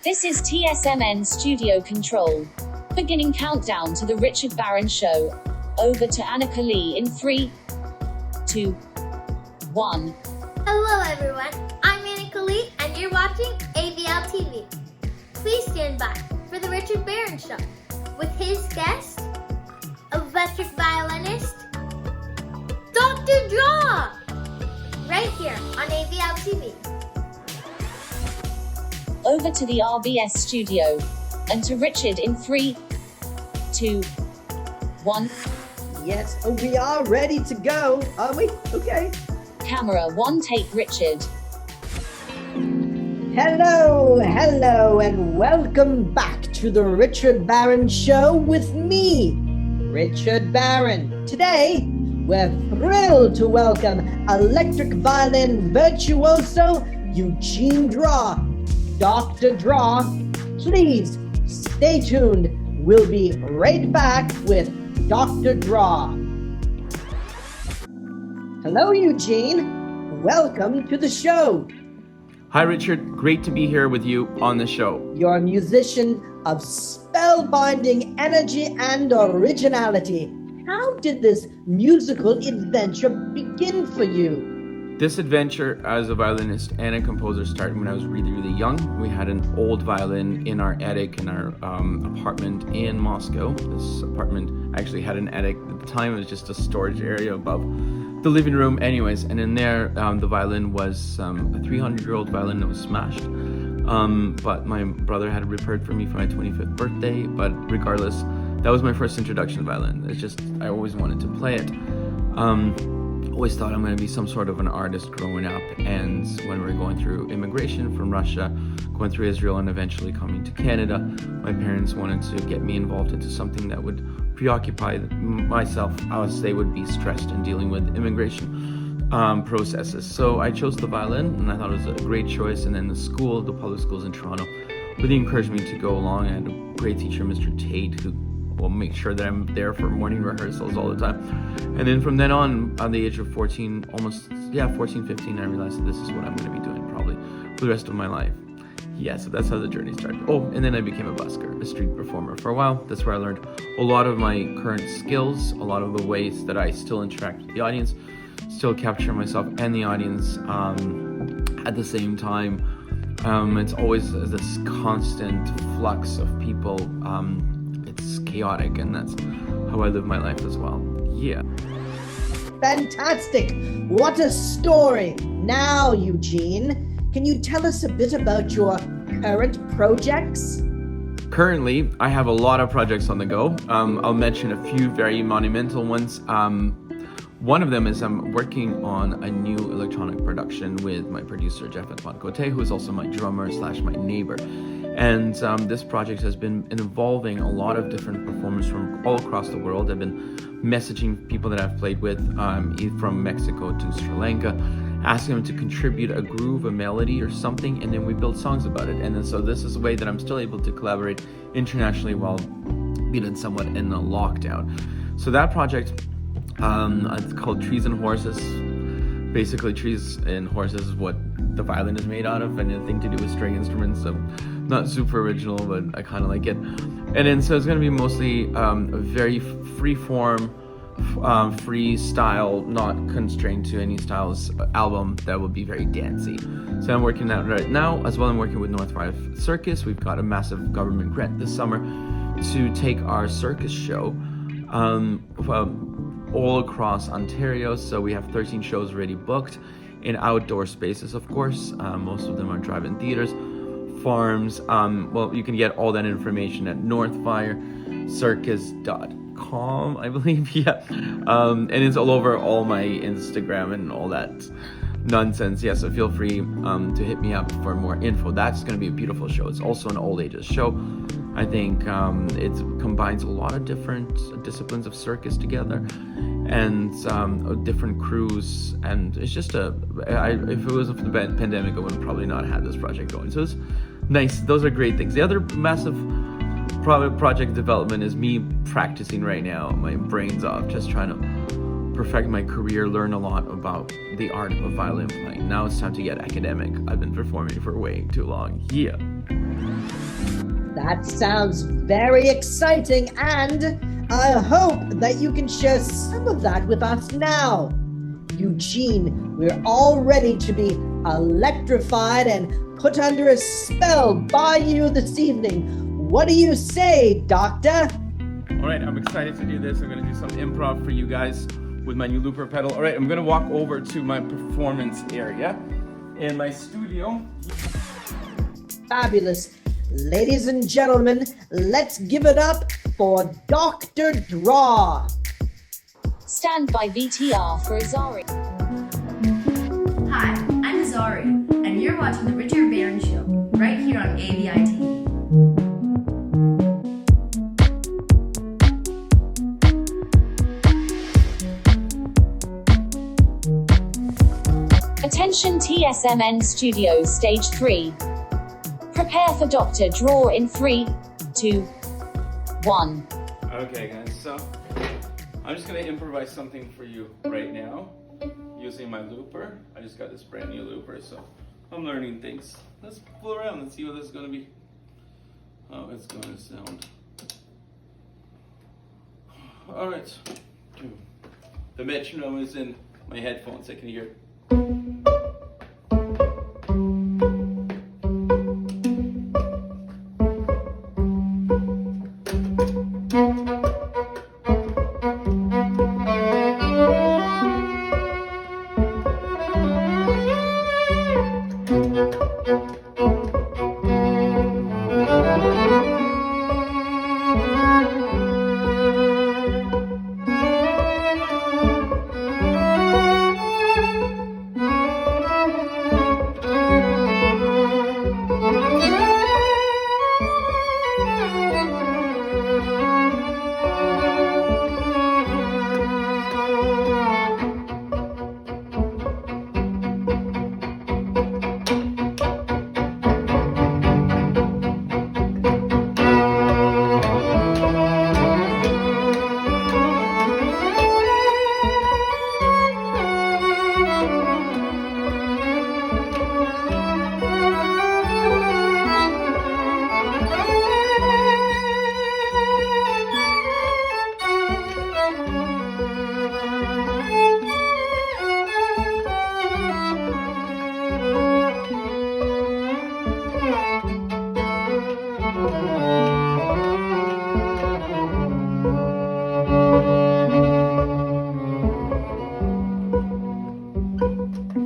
This is TSMN Studio Control. Beginning countdown to the Richard Baran Show. Over to Annika Lee in 3, 2, 1. Hello everyone, I'm Annika Lee and you're watching AVL TV. Please stand by for the Richard Baran Show with his guest, electric violinist, Dr. Draw, right here on AVL TV. Over to the RBS studio. And to Richard in 3, 2, 1. Yes, we are ready to go, are we? Okay. Camera 1, take Richard. Hello, and welcome back to the Richard Baran Show with me, Richard Baran. Today, we're thrilled to welcome electric violin virtuoso Eugene Draw. Dr. Draw, please stay tuned. We'll be right back with Dr. Draw. Hello, Eugene. Welcome to the show. Hi, Richard. Great to be here with you on the show. You're a musician of spellbinding energy and originality. How did this musical adventure begin for you? This adventure as a violinist and a composer started when I was really, really young. We had an old violin in our attic in our apartment in Moscow. This apartment actually had an attic. At the time, it was just a storage area above the living room anyways. And in there, the violin was a 300-year-old violin that was smashed. But my brother had it repaired for me for my 25th birthday. But regardless, that was my first introduction to violin. It's just, I always wanted to play it. Always thought I'm going to be some sort of an artist growing up, and when we were going through immigration from Russia, going through Israel, and eventually coming to Canada, my parents wanted to get me involved into something that would preoccupy myself as they would be stressed in dealing with immigration processes. So I chose the violin, and I thought it was a great choice. And then the public schools in Toronto, really encouraged me to go along. I had a great teacher, Mr. Tate, who will make sure that I'm there for morning rehearsals all the time. And then from then on the age of 14, 15, I realized that this is what I'm going to be doing probably for the rest of my life. Yeah, so that's how the journey started. Oh, and then I became a busker, a street performer for a while. That's where I learned a lot of my current skills, a lot of the ways that I still interact with the audience, still capture myself and the audience at the same time. It's always this constant flux of people. It's chaotic, and that's how I live my life as well. Yeah. Fantastic. What a story. Now, Eugene, can you tell us a bit about your current projects? Currently, I have a lot of projects on the go. I'll mention a few very monumental ones. One of them is I'm working on a new electronic production with my producer, Jeff Cote, who is also my drummer / my neighbor. And this project has been involving a lot of different performers from all across the world. I've been messaging people that I've played with from Mexico to Sri Lanka, asking them to contribute a groove, a melody or something, and then we build songs about it. And then, so this is a way that I'm still able to collaborate internationally while being somewhat in a lockdown. So that project, it's called Trees and Horses. Basically, trees and horses is what the violin is made out of, and anything to do with string instruments. So not super original, but I kind of like it. And then so it's going to be mostly a very free form, freestyle, not constrained to any styles album that will be very dancey. So I'm working on that right now. As well, I'm working with North Five Circus. We've got a massive government grant this summer to take our circus show all across Ontario. So we have 13 shows already booked in outdoor spaces, of course. Most of them are drive-in theaters, farms. Well, you can get all that information at northfirecircus.com, I believe. Yeah. And it's all over all my Instagram and all that nonsense. Yeah, so feel free to hit me up for more info. That's going to be a beautiful show. It's also an all ages show. I think it combines a lot of different disciplines of circus together, and different crews, and it's just if it wasn't for the pandemic, I would have probably not had this project going. So it's nice. Those are great things. The other massive project development is me practicing right now, my brains off, just trying to perfect my career, learn a lot about the art of violin playing. Now it's time to get academic. I've been performing for way too long. Yeah. That sounds very exciting, and I hope that you can share some of that with us now. Eugene, we're all ready to be electrified and put under a spell by you this evening. What do you say, Doctor? All right, I'm excited to do this. I'm going to do some improv for you guys with my new looper pedal. All right, I'm going to walk over to my performance area in my studio. Fabulous. Ladies and gentlemen, let's give it up for Dr. Draw. Stand by VTR for Azari. Hi, I'm Azari, and you're watching The Richard Baran Show, right here on ABI TV. Attention TSMN Studios Stage 3. Prepare for Dr. Draw in 3, 2, 1. Okay, guys, so I'm just going to improvise something for you right now using my looper. I just got this brand new looper, so I'm learning things. Let's fool around and see what this is going to be. How it's going to sound. All right. The metronome is in my headphones. I can hear it.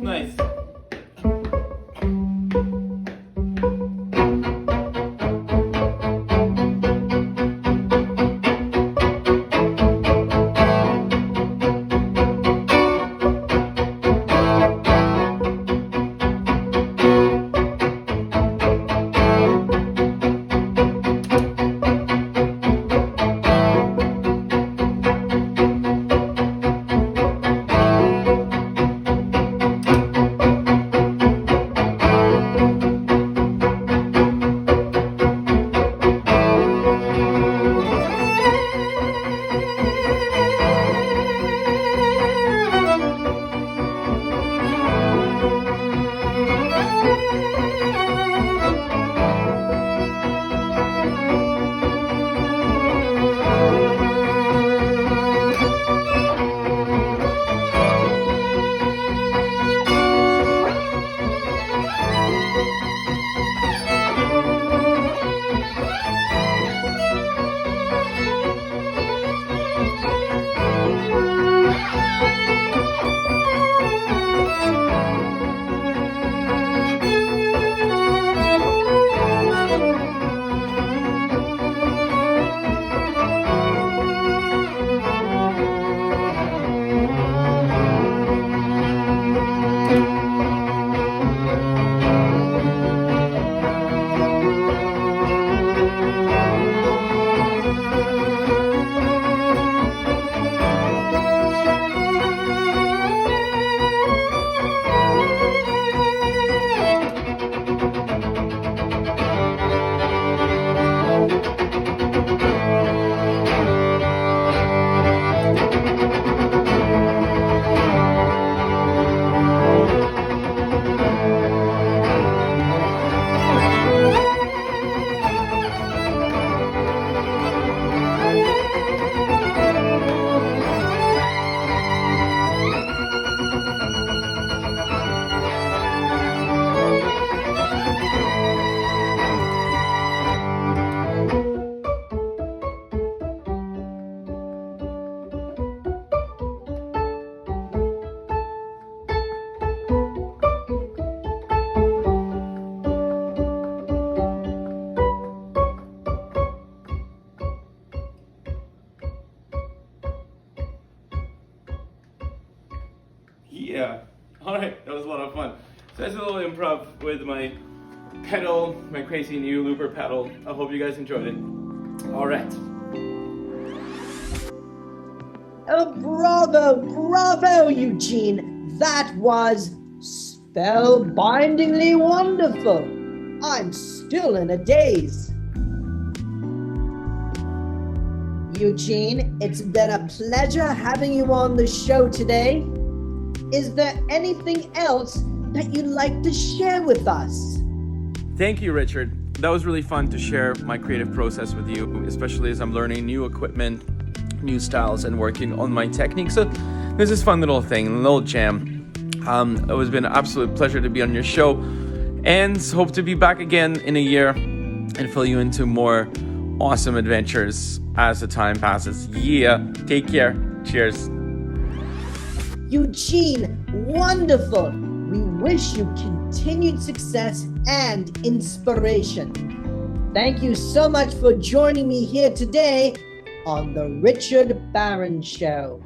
Nice. Yeah. All right, that was a lot of fun. So that's a little improv with my pedal, my crazy new looper pedal. I hope you guys enjoyed it. All right. Oh, bravo, Eugene. That was spellbindingly wonderful. I'm still in a daze. Eugene, it's been a pleasure having you on the show today. Is there anything else that you'd like to share with us? Thank you, Richard. That was really fun to share my creative process with you, especially as I'm learning new equipment, new styles, and working on my technique. So this is a fun little thing, a little jam. It has been an absolute pleasure to be on your show, and hope to be back again in a year and fill you into more awesome adventures as the time passes. Yeah, take care. Cheers. Eugene, wonderful. We wish you continued success and inspiration. Thank you so much for joining me here today on the Richard Baran Show.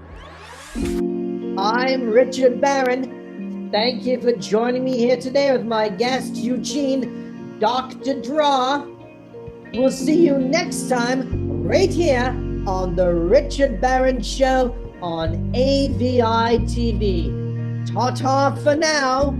I'm Richard Baran. Thank you for joining me here today with my guest, Eugene Dr. Draw. We'll see you next time right here on the Richard Baran Show on AVI TV. Ta-ta for now.